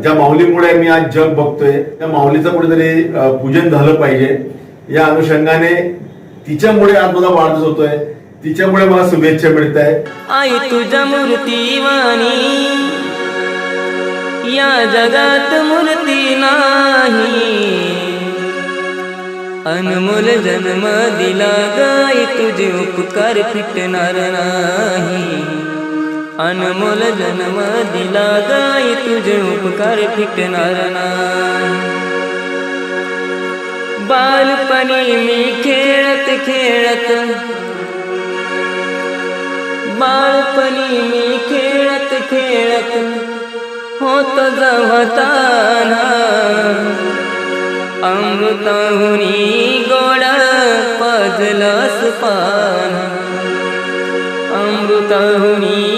ज्या माऊलीमुळे मी आज जग बघतोय त्या माऊलीचं कुठेतरी पूजन झालं पाहिजे या अनुषंगाने तिच्यामुळे आज माझा वाढदिवस होतोय, तिच्यामुळे मला शुभेच्छा मिळत आहे. आई तुझ्या मूर्तीवाणी या जगात मूर्ती नाही, अनमोल जन्म दिला गाय तुझे उपकार फिटणार नाही, अनमोल जन्म दिला गाय तुझे उपकार फिटणार नाही. बालपणी मी खेळत खेळत, बालपणी मी खेळत खेळत होत जवताना, अमृताहुनी गोड पाजलंस पान, अमृताहुनी